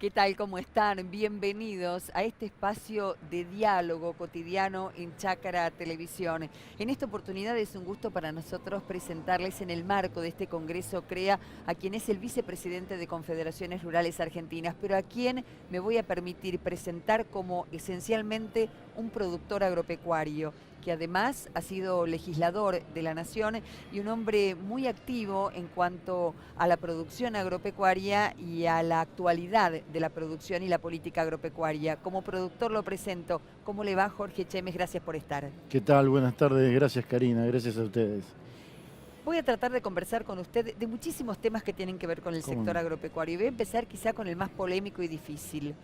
¿Qué tal? ¿Cómo están? Bienvenidos a este espacio de diálogo cotidiano en Chácara Televisión. En esta oportunidad es un gusto para nosotros presentarles en el marco de este Congreso CREA a quien es el vicepresidente de Confederaciones Rurales Argentinas, pero a quien me voy a permitir presentar como esencialmente un productor agropecuario, que además ha sido legislador de la Nación y un hombre muy activo en cuanto a la producción agropecuaria y a la actualidad de la producción y la política agropecuaria. Como productor lo presento. ¿Cómo le va, Jorge Chemes? Gracias por estar. ¿Qué tal? Buenas tardes. Gracias, Karina. Gracias a ustedes. Voy a tratar de conversar con usted de muchísimos temas que tienen que ver con el sector agropecuario. Y voy a empezar quizá con el más polémico y difícil.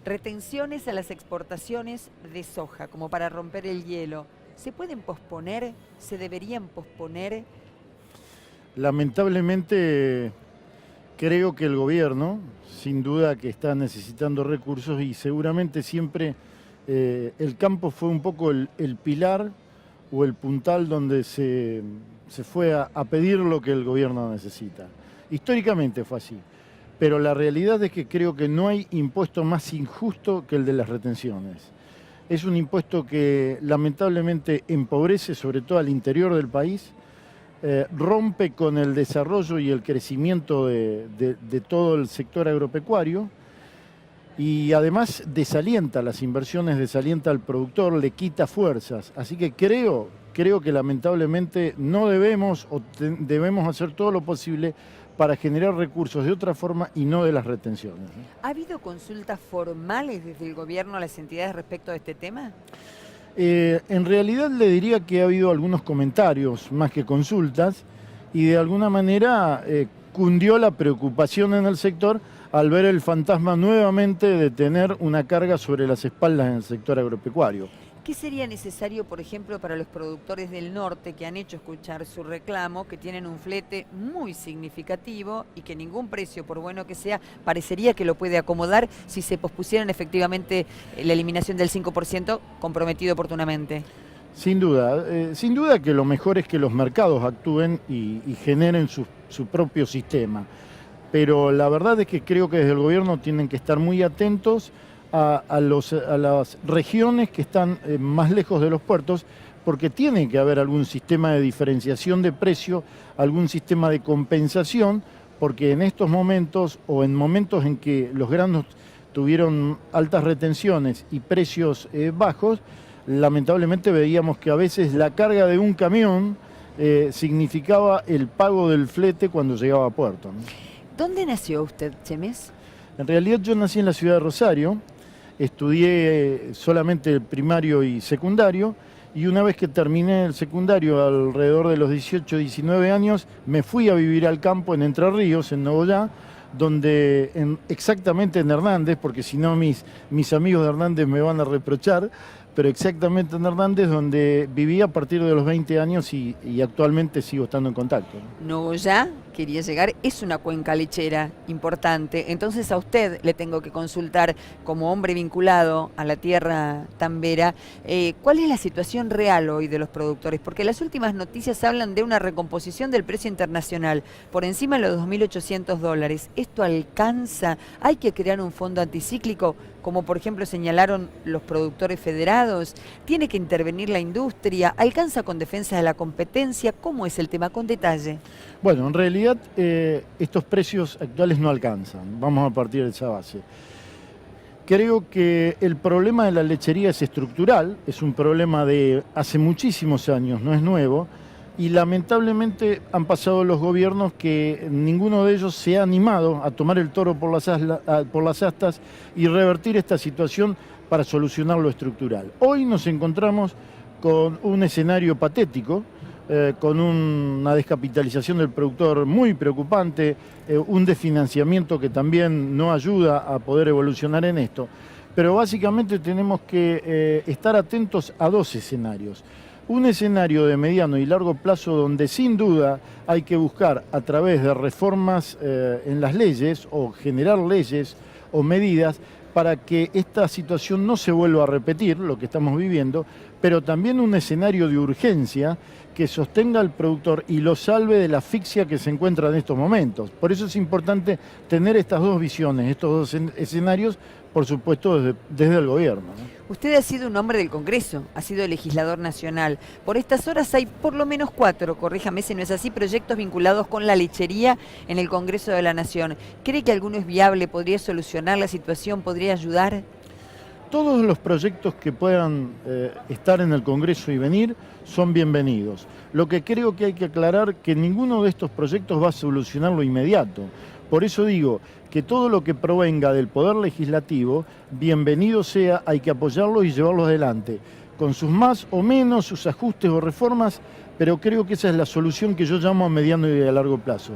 Retenciones a las exportaciones de soja, como para romper el hielo. ¿Se pueden posponer? ¿Se deberían posponer? Lamentablemente, creo que el gobierno, sin duda que está necesitando recursos y seguramente siempre el campo fue un poco el pilar o el puntal donde se fue a pedir lo que el gobierno necesita. Históricamente fue así. Pero la realidad es que creo que no hay impuesto más injusto que el de las retenciones. Es un impuesto que lamentablemente empobrece sobre todo al interior del país, rompe con el desarrollo y el crecimiento de todo el sector agropecuario y además desalienta las inversiones, desalienta al productor, le quita fuerzas. Así que creo que lamentablemente no debemos o debemos hacer todo lo posible para generar recursos de otra forma y no de las retenciones. ¿Ha habido consultas formales desde el gobierno a las entidades respecto de este tema? En realidad le diría que ha habido algunos comentarios más que consultas y de alguna manera cundió la preocupación en el sector al ver el fantasma nuevamente de tener una carga sobre las espaldas en el sector agropecuario. ¿Qué sería necesario, por ejemplo, para los productores del norte que han hecho escuchar su reclamo, que tienen un flete muy significativo y que ningún precio, por bueno que sea, parecería que lo puede acomodar si se pospusieran efectivamente la eliminación del 5% comprometido oportunamente? Sin duda que lo mejor es que los mercados actúen y generen su propio sistema. Pero la verdad es que creo que desde el gobierno tienen que estar muy atentos a las regiones que están más lejos de los puertos, porque tiene que haber algún sistema de diferenciación de precio, algún sistema de compensación, porque en estos momentos o en momentos en que los granos tuvieron altas retenciones y precios bajos, lamentablemente veíamos que a veces la carga de un camión significaba el pago del flete cuando llegaba a puerto, ¿no? ¿Dónde nació usted, Chemes? En realidad yo nací en la ciudad de Rosario, estudié solamente el primario y secundario y una vez que terminé el secundario alrededor de los 18, 19 años me fui a vivir al campo en Entre Ríos, en Nogoyá, donde exactamente en Hernández, porque si no mis amigos de Hernández me van a reprochar, pero exactamente en Hernández, donde viví a partir de los 20 años y actualmente sigo estando en contacto, ¿no? Nogoyá, quería llegar, es una cuenca lechera importante, entonces a usted le tengo que consultar como hombre vinculado a la tierra tambera, ¿cuál es la situación real hoy de los productores? Porque las últimas noticias hablan de una recomposición del precio internacional por encima de los $2.800. ¿Esto alcanza? ¿Hay que crear un fondo anticíclico, como por ejemplo señalaron los productores federados? ¿Tiene que intervenir la industria? ¿Alcanza con defensa de la competencia? ¿Cómo es el tema? Con detalle. Bueno, en realidad estos precios actuales no alcanzan. Vamos a partir de esa base. Creo que el problema de la lechería es estructural, es un problema de hace muchísimos años, no es nuevo, y lamentablemente han pasado los gobiernos que ninguno de ellos se ha animado a tomar el toro por las astas y revertir esta situación para solucionar lo estructural. Hoy nos encontramos con un escenario patético, con una descapitalización del productor muy preocupante, un desfinanciamiento que también no ayuda a poder evolucionar en esto. Pero básicamente tenemos que estar atentos a dos escenarios. Un escenario de mediano y largo plazo donde sin duda hay que buscar a través de reformas en las leyes o generar leyes o medidas para que esta situación no se vuelva a repetir, lo que estamos viviendo, pero también un escenario de urgencia que sostenga al productor y lo salve de la asfixia que se encuentra en estos momentos. Por eso es importante tener estas dos visiones, estos dos escenarios, por supuesto, desde el gobierno, ¿no? Usted ha sido un hombre del Congreso, ha sido legislador nacional. Por estas horas hay por lo menos 4, corríjame si no es así, proyectos vinculados con la lechería en el Congreso de la Nación. ¿Cree que alguno es viable, podría solucionar la situación, podría ayudar? Todos los proyectos que puedan estar en el Congreso y venir son bienvenidos. Lo que creo que hay que aclarar que ninguno de estos proyectos va a solucionar lo inmediato. Por eso digo que todo lo que provenga del Poder Legislativo, bienvenido sea, hay que apoyarlo y llevarlo adelante, con sus más o menos, sus ajustes o reformas, pero creo que esa es la solución que yo llamo a mediano y a largo plazo.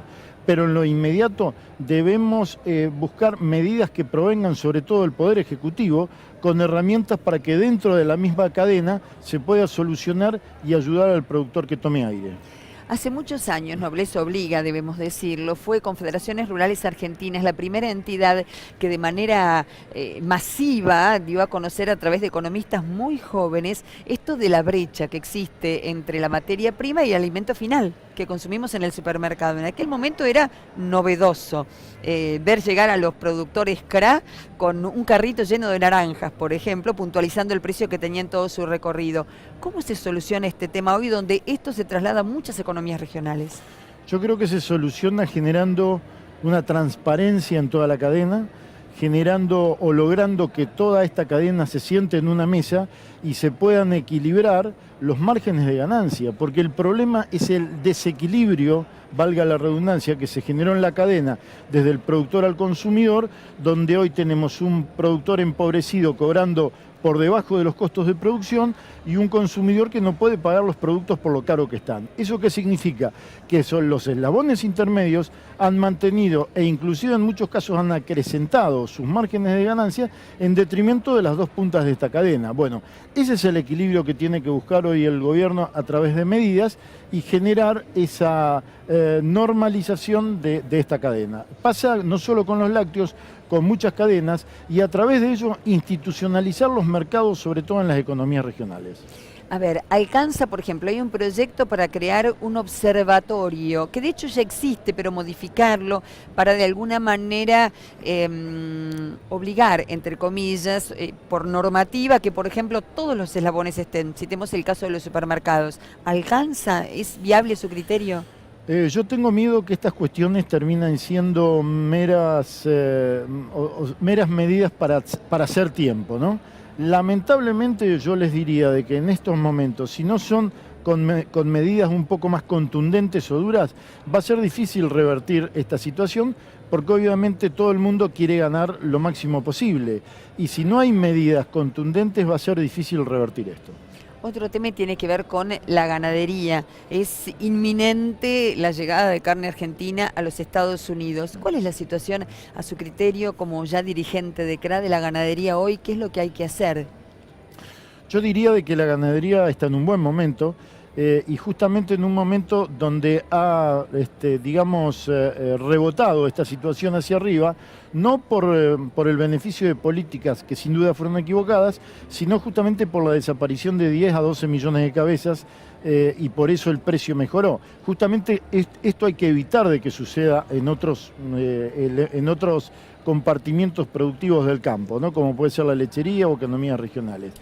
Pero en lo inmediato debemos buscar medidas que provengan sobre todo del Poder Ejecutivo, con herramientas para que dentro de la misma cadena se pueda solucionar y ayudar al productor que tome aire. Hace muchos años, Nobleza Obliga, debemos decirlo, fue Confederaciones Rurales Argentinas la primera entidad que de manera masiva dio a conocer a través de economistas muy jóvenes esto de la brecha que existe entre la materia prima y el alimento final que consumimos en el supermercado. En aquel momento era novedoso ver llegar a los productores CRA con un carrito lleno de naranjas, por ejemplo, puntualizando el precio que tenía en todo su recorrido. ¿Cómo se soluciona este tema hoy donde esto se traslada a muchas economías regionales? Yo creo que se soluciona generando una transparencia en toda la cadena, generando o logrando que toda esta cadena se siente en una mesa y se puedan equilibrar los márgenes de ganancia, porque el problema es el desequilibrio, valga la redundancia, que se generó en la cadena desde el productor al consumidor, donde hoy tenemos un productor empobrecido cobrando por debajo de los costos de producción y un consumidor que no puede pagar los productos por lo caro que están. ¿Eso qué significa? Que son los eslabones intermedios han mantenido e inclusive en muchos casos han acrecentado sus márgenes de ganancia en detrimento de las dos puntas de esta cadena. Bueno, ese es el equilibrio que tiene que buscar hoy el gobierno a través de medidas y generar esa normalización de esta cadena. Pasa no solo con los lácteos, con muchas cadenas y a través de ello institucionalizar los mercados, sobre todo en las economías regionales. A ver, alcanza, por ejemplo, hay un proyecto para crear un observatorio, que de hecho ya existe, pero modificarlo para de alguna manera obligar, entre comillas, por normativa, que por ejemplo todos los eslabones estén. Citemos el caso de los supermercados. ¿Alcanza? ¿Es viable su criterio? Yo tengo miedo que estas cuestiones terminen siendo meras medidas para hacer tiempo, ¿no? Lamentablemente yo les diría de que en estos momentos, si no son con medidas un poco más contundentes o duras, va a ser difícil revertir esta situación porque obviamente todo el mundo quiere ganar lo máximo posible y si no hay medidas contundentes va a ser difícil revertir esto. Otro tema tiene que ver con la ganadería. Es inminente la llegada de carne argentina a los Estados Unidos. ¿Cuál es la situación, a su criterio, como ya dirigente de CRA de la ganadería hoy? ¿Qué es lo que hay que hacer? Yo diría de que la ganadería está en un buen momento y justamente en un momento donde ha, rebotado esta situación hacia arriba, no por el beneficio de políticas que sin duda fueron equivocadas, sino justamente por la desaparición de 10 a 12 millones de cabezas y por eso el precio mejoró. Justamente esto hay que evitar de que suceda en otros compartimientos productivos del campo, ¿no? Como puede ser la lechería o economías regionales.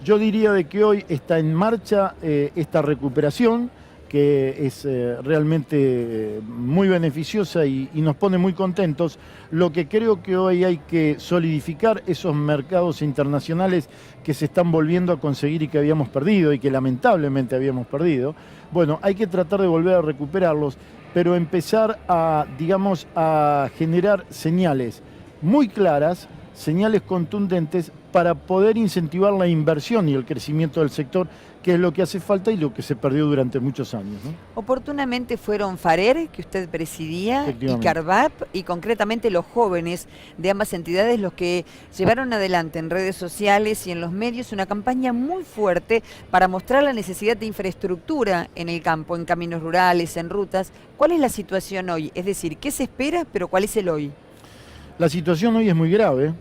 Yo diría de que hoy está en marcha esta recuperación, que es realmente muy beneficiosa y nos pone muy contentos. Lo que creo que hoy hay que solidificar esos mercados internacionales que se están volviendo a conseguir y que habíamos perdido y que lamentablemente habíamos perdido. Bueno, hay que tratar de volver a recuperarlos, pero empezar a generar señales muy claras, señales contundentes para poder incentivar la inversión y el crecimiento del sector, que es lo que hace falta y lo que se perdió durante muchos años, ¿no? Oportunamente fueron FARER, que usted presidía, y CARVAP, y concretamente los jóvenes de ambas entidades los que llevaron adelante en redes sociales y en los medios una campaña muy fuerte para mostrar la necesidad de infraestructura en el campo, en caminos rurales, en rutas. ¿Cuál es la situación hoy? Es decir, ¿qué se espera, pero cuál es el hoy? La situación hoy es muy grave.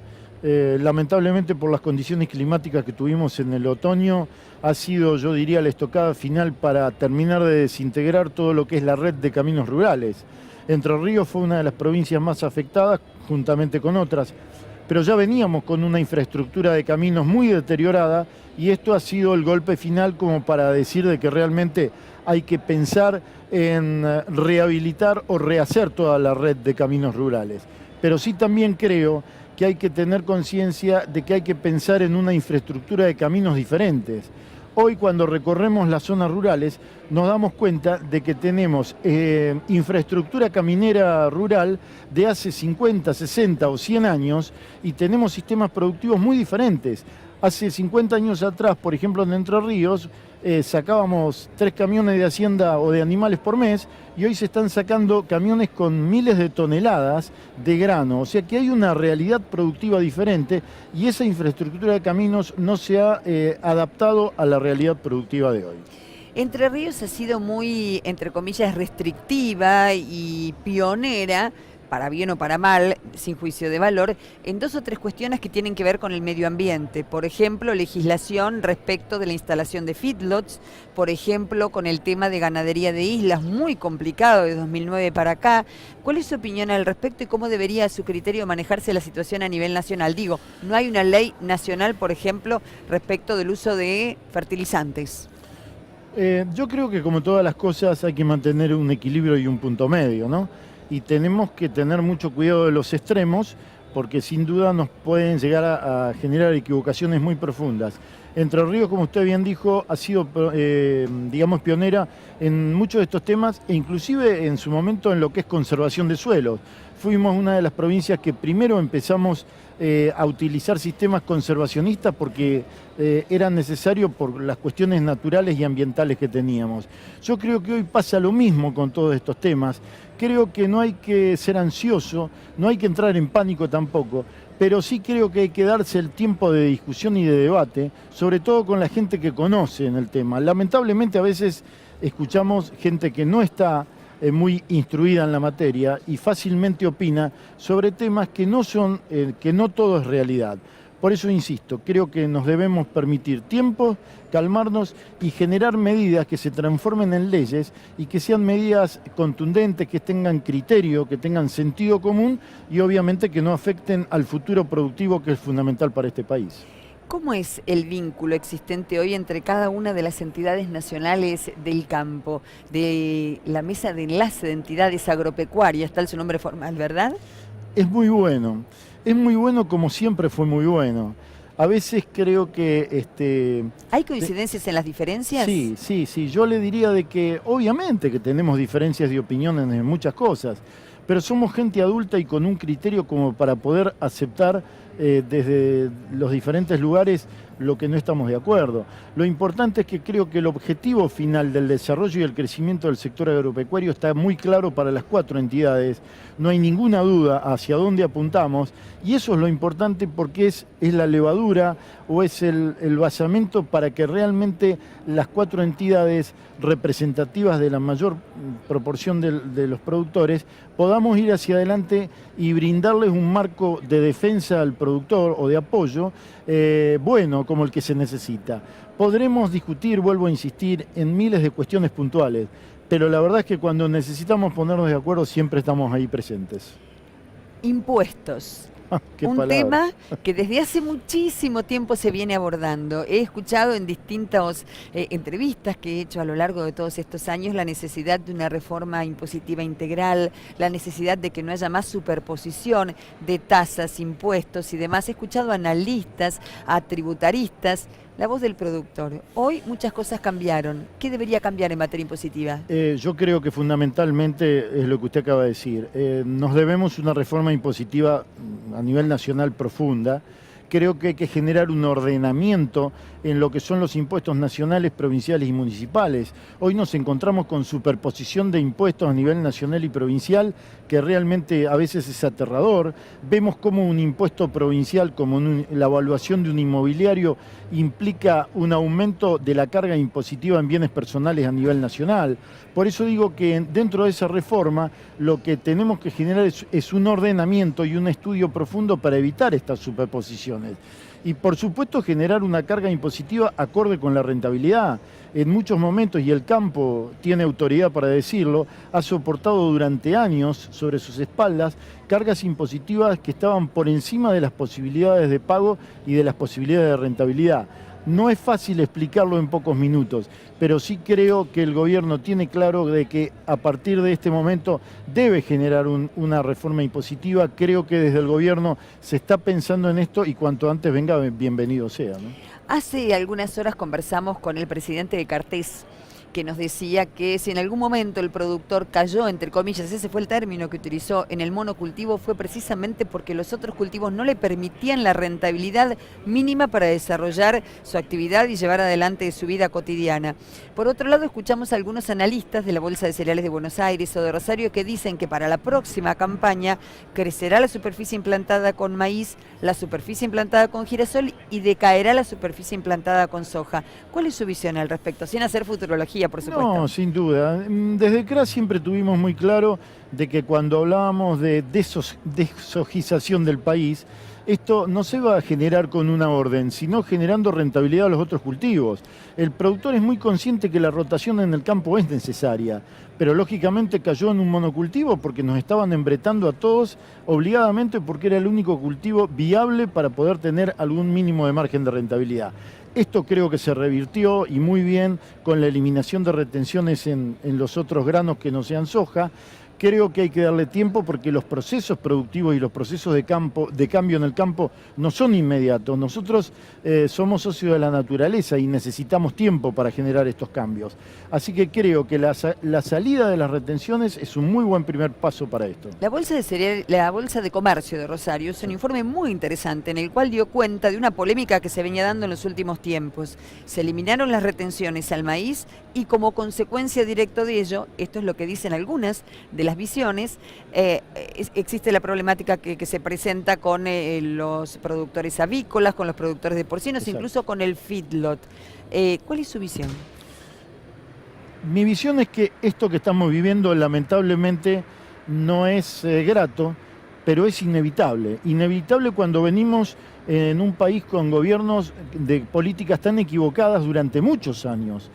Lamentablemente por las condiciones climáticas que tuvimos en el otoño, ha sido, yo diría, la estocada final para terminar de desintegrar todo lo que es la red de caminos rurales. Entre Ríos fue una de las provincias más afectadas, juntamente con otras, pero ya veníamos con una infraestructura de caminos muy deteriorada y esto ha sido el golpe final como para decir de que realmente hay que pensar en rehabilitar o rehacer toda la red de caminos rurales. Pero sí también creo que hay que tener conciencia de que hay que pensar en una infraestructura de caminos diferentes. Hoy cuando recorremos las zonas rurales nos damos cuenta de que tenemos infraestructura caminera rural de hace 50, 60 o 100 años y tenemos sistemas productivos muy diferentes. Hace 50 años atrás, por ejemplo, en Entre Ríos, sacábamos 3 camiones de hacienda o de animales por mes y hoy se están sacando camiones con miles de toneladas de grano. O sea que hay una realidad productiva diferente y esa infraestructura de caminos no se ha adaptado a la realidad productiva de hoy. Entre Ríos ha sido muy, entre comillas, restrictiva y pionera, para bien o para mal, sin juicio de valor, en 2 o 3 cuestiones que tienen que ver con el medio ambiente. Por ejemplo, legislación respecto de la instalación de feedlots, por ejemplo, con el tema de ganadería de islas, muy complicado de 2009 para acá. ¿Cuál es su opinión al respecto y cómo debería, a su criterio, manejarse la situación a nivel nacional? Digo, no hay una ley nacional, por ejemplo, respecto del uso de fertilizantes. Yo creo que como todas las cosas hay que mantener un equilibrio y un punto medio, ¿no? Y tenemos que tener mucho cuidado de los extremos porque sin duda nos pueden llegar a generar equivocaciones muy profundas. Entre Ríos, como usted bien dijo, ha sido, digamos, pionera en muchos de estos temas e inclusive en su momento en lo que es conservación de suelos. Fuimos una de las provincias que primero empezamos a utilizar sistemas conservacionistas porque eran necesarios por las cuestiones naturales y ambientales que teníamos. Yo creo que hoy pasa lo mismo con todos estos temas. Creo que no hay que ser ansioso, no hay que entrar en pánico tampoco, pero sí creo que hay que darse el tiempo de discusión y de debate, sobre todo con la gente que conoce en el tema. Lamentablemente a veces escuchamos gente que no está muy instruida en la materia y fácilmente opina sobre temas que no son, que no todo es realidad. Por eso insisto, creo que nos debemos permitir tiempo, calmarnos y generar medidas que se transformen en leyes y que sean medidas contundentes, que tengan criterio, que tengan sentido común y obviamente que no afecten al futuro productivo que es fundamental para este país. ¿Cómo es el vínculo existente hoy entre cada una de las entidades nacionales del campo, de la mesa de enlace de entidades agropecuarias, tal su nombre formal, ¿verdad? Es muy bueno como siempre fue muy bueno. A veces creo que... ¿Hay coincidencias en las diferencias? Sí, yo le diría de que obviamente que tenemos diferencias de opiniones en muchas cosas, pero somos gente adulta y con un criterio como para poder aceptar desde los diferentes lugares lo que no estamos de acuerdo. Lo importante es que creo que el objetivo final del desarrollo y el crecimiento del sector agropecuario está muy claro para las 4 entidades. No hay ninguna duda hacia dónde apuntamos y eso es lo importante porque es la levadura o es el basamento para que realmente las 4 entidades representativas de la mayor proporción de los productores podamos ir hacia adelante y brindarles un marco de defensa al productor o de apoyo bueno como el que se necesita. Podremos discutir, vuelvo a insistir, en miles de cuestiones puntuales, pero la verdad es que cuando necesitamos ponernos de acuerdo siempre estamos ahí presentes. Impuestos. Un palabra. tema que desde hace muchísimo tiempo se viene abordando. He escuchado en distintas entrevistas que he hecho a lo largo de todos estos años la necesidad de una reforma impositiva integral, la necesidad de que no haya más superposición de tasas, impuestos y demás. He escuchado a analistas, a tributaristas. La voz del productor. Hoy muchas cosas cambiaron. ¿Qué debería cambiar en materia impositiva? Yo creo que fundamentalmente es lo que usted acaba de decir. Nos debemos una reforma impositiva a nivel nacional profunda Creo que hay que generar un ordenamiento en lo que son los impuestos nacionales, provinciales y municipales. Hoy nos encontramos con superposición de impuestos a nivel nacional y provincial que realmente a veces es aterrador. Vemos cómo un impuesto provincial, como la evaluación de un inmobiliario, implica un aumento de la carga impositiva en bienes personales a nivel nacional. Por eso digo que dentro de esa reforma lo que tenemos que generar es un ordenamiento y un estudio profundo para evitar estas superposiciones. Y por supuesto generar una carga impositiva acorde con la rentabilidad. En muchos momentos, y el campo tiene autoridad para decirlo, ha soportado durante años sobre sus espaldas cargas impositivas que estaban por encima de las posibilidades de pago y de las posibilidades de rentabilidad. No es fácil explicarlo en pocos minutos, pero sí creo que el gobierno tiene claro de que a partir de este momento debe generar una reforma impositiva. Creo que desde el gobierno se está pensando en esto y cuanto antes venga, bienvenido sea, ¿no? Hace algunas horas conversamos con el presidente de Cartés, que nos decía que si en algún momento el productor cayó, entre comillas, ese fue el término que utilizó, en el monocultivo, fue precisamente porque los otros cultivos no le permitían la rentabilidad mínima para desarrollar su actividad y llevar adelante su vida cotidiana. Por otro lado, escuchamos a algunos analistas de la Bolsa de Cereales de Buenos Aires o de Rosario que dicen que para la próxima campaña crecerá la superficie implantada con maíz, la superficie implantada con girasol y decaerá la superficie implantada con soja. ¿Cuál es su visión al respecto? Sin hacer futurología, por supuesto. No, sin duda. Desde CRA siempre tuvimos muy claro de que cuando hablábamos de desojización del país, esto no se va a generar con una orden, sino generando rentabilidad a los otros cultivos. El productor es muy consciente que la rotación en el campo es necesaria, pero lógicamente cayó en un monocultivo porque nos estaban embretando a todos obligadamente porque era el único cultivo viable para poder tener algún mínimo de margen de rentabilidad. Esto creo que se revirtió y muy bien con la eliminación de retenciones en los otros granos que no sean soja. Creo que hay que darle tiempo porque los procesos productivos y los procesos de cambio en el campo no son inmediatos. Nosotros somos socios de la naturaleza y necesitamos tiempo para generar estos cambios. Así que creo que la salida de las retenciones es un muy buen primer paso para esto. La Bolsa de Comercio de Rosario es un informe muy interesante en el cual dio cuenta de una polémica que se venía dando en los últimos tiempos. Se eliminaron las retenciones al maíz y como consecuencia directa de ello, esto es lo que dicen algunas de las visiones, existe la problemática que se presenta con los productores avícolas, con los productores de porcinos, exacto, incluso con el feedlot. ¿Cuál es su visión? Mi visión es que esto que estamos viviendo lamentablemente no es grato, pero es inevitable. Inevitable cuando venimos en un país con gobiernos de políticas tan equivocadas durante muchos años.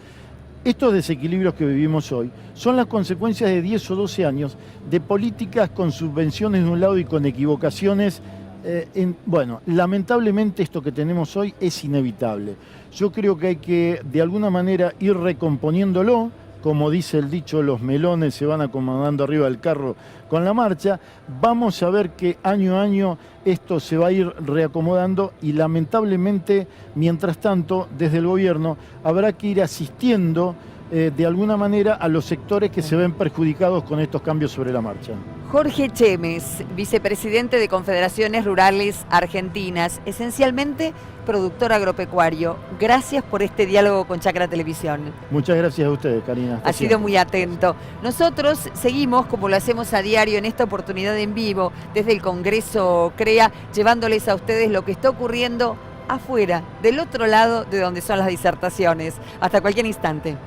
Estos desequilibrios que vivimos hoy son las consecuencias de 10 o 12 años de políticas con subvenciones de un lado y con equivocaciones. Bueno, lamentablemente esto que tenemos hoy es inevitable. Yo creo que hay que de alguna manera ir recomponiéndolo. Como dice el dicho, los melones se van acomodando arriba del carro con la marcha. Vamos a ver que año a año esto se va a ir reacomodando y lamentablemente, mientras tanto, desde el gobierno habrá que ir asistiendo de alguna manera a los sectores que se ven perjudicados con estos cambios sobre la marcha. Jorge Chemes, vicepresidente de Confederaciones Rurales Argentinas, esencialmente productor agropecuario. Gracias por este diálogo con Chacra Televisión. Muchas gracias a ustedes, Karina. Ha sido muy atento. Nosotros seguimos, como lo hacemos a diario, en esta oportunidad en vivo, desde el Congreso CREA, llevándoles a ustedes lo que está ocurriendo afuera, del otro lado de donde son las disertaciones. Hasta cualquier instante.